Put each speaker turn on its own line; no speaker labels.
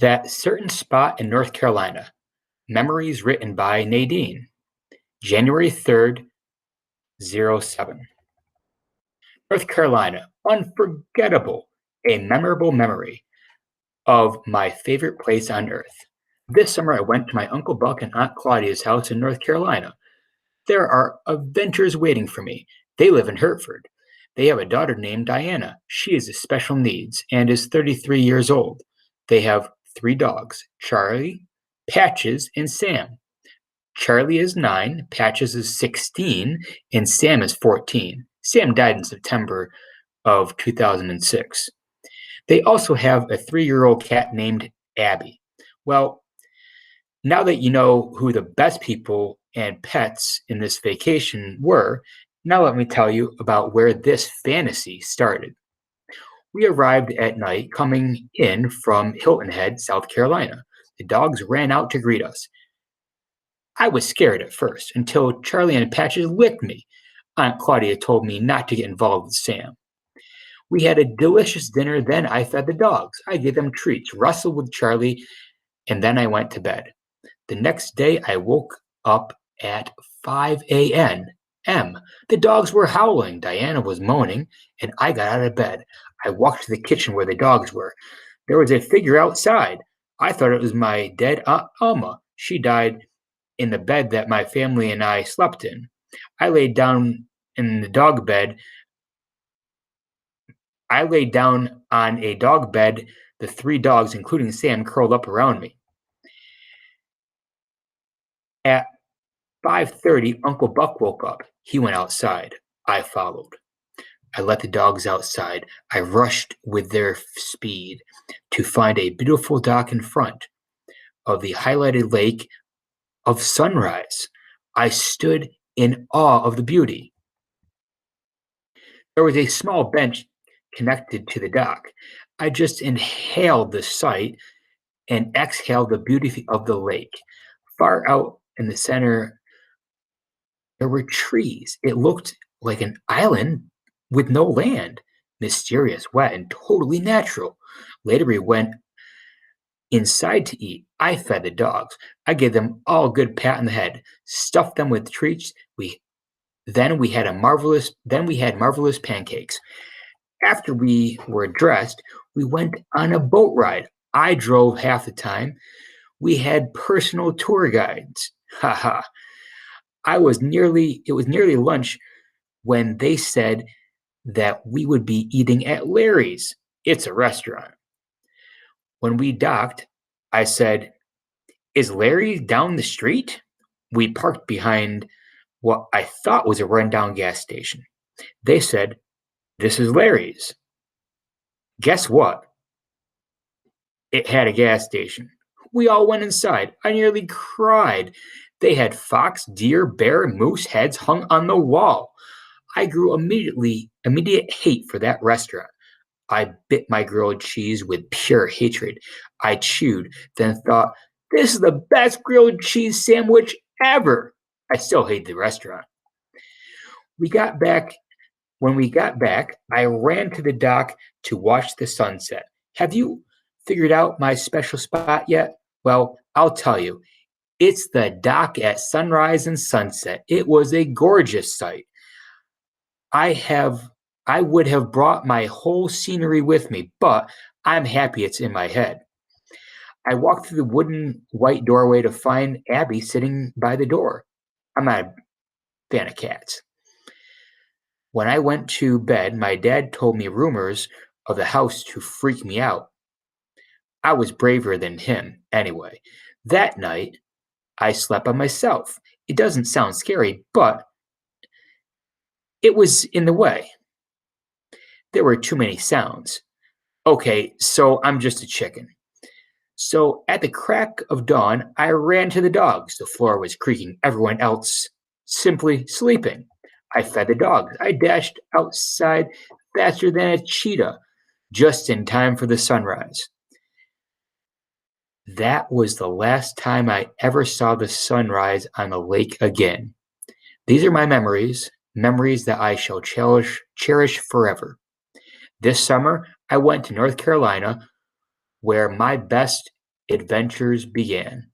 That certain spot in North Carolina. Memories written by Nadine. January 3rd, 07. North Carolina. Unforgettable. A memorable memory of my favorite place on earth. This summer I went to my Uncle Buck and Aunt Claudia's house in North Carolina. There are adventures waiting for me. They live in Hertford. They have a daughter named Diana. She is special needs and is 33 years old. They have three dogs, Charlie, Patches, and Sam. Charlie is 9, Patches is 16, and Sam is 14. Sam died in September of 2006. They also have a 3-year-old cat named Abby. Well, now that you know who the best people and pets in this vacation were, now let me tell you about where this fantasy started. We arrived at night coming in from Hilton Head, South Carolina. The dogs ran out to greet us. I was scared at first until Charlie and Patches licked me. Aunt Claudia told me not to get involved with Sam. We had a delicious dinner, then I fed the dogs. I gave them treats, wrestled with Charlie, and then I went to bed. The next day I woke up at 5 a.m. The dogs were howling, Diana was moaning, and I got out of bed. I walked to the kitchen where the dogs were. There was a figure outside. I thought it was my dead Aunt Alma. She died in the bed that my family and I slept in. I laid down in the dog bed. I laid down on a dog bed, the three dogs, including Sam, curled up around me. At 5:30, Uncle Buck woke up. He went outside. I followed. I let the dogs outside. I rushed with their speed to find a beautiful dock in front of the highlighted lake of sunrise. I stood in awe of the beauty. There was a small bench connected to the dock. I just inhaled the sight and exhaled the beauty of the lake. Far out in the center, there were trees. It looked like an island with no land, mysterious, wet, and totally natural. Later, we went inside to eat. I fed the dogs. I gave them all a good pat on the head, stuffed them with treats. We had marvelous pancakes. After we were dressed, we went on a boat ride. I drove half the time. We had personal tour guides. Haha. It was nearly lunch when they said that we would be eating at Larry's. It's a restaurant. When we docked, I said, "Is Larry's down the street?" We parked behind what I thought was a rundown gas station. They said, "This is Larry's." Guess what? It had a gas station. We all went inside. I nearly cried. They had fox, deer, bear, and moose heads hung on the wall. I grew immediate hate for that restaurant. I bit my grilled cheese with pure hatred. I chewed, then thought, this is the best grilled cheese sandwich ever. I still hate the restaurant. When we got back, I ran to the dock to watch the sunset. Have you figured out my special spot yet? Well, I'll tell you. It's the dock at sunrise and sunset. It was a gorgeous sight. I would have brought my whole scenery with me, but I'm happy it's in my head. I walked through the wooden white doorway to find Abby sitting by the door. I'm not a fan of cats. When I went to bed, my dad told me rumors of the house to freak me out. I was braver than him, anyway. That night, I slept by myself. It doesn't sound scary, but it was in the way. There were too many sounds. Okay, so I'm just a chicken. So at the crack of dawn, I ran to the dogs. The floor was creaking, everyone else simply sleeping. I fed the dogs. I dashed outside faster than a cheetah, just in time for the sunrise. That was the last time I ever saw the sunrise on the lake again. These are my memories that I shall cherish forever. This summer, I went to North Carolina, where my best adventures began.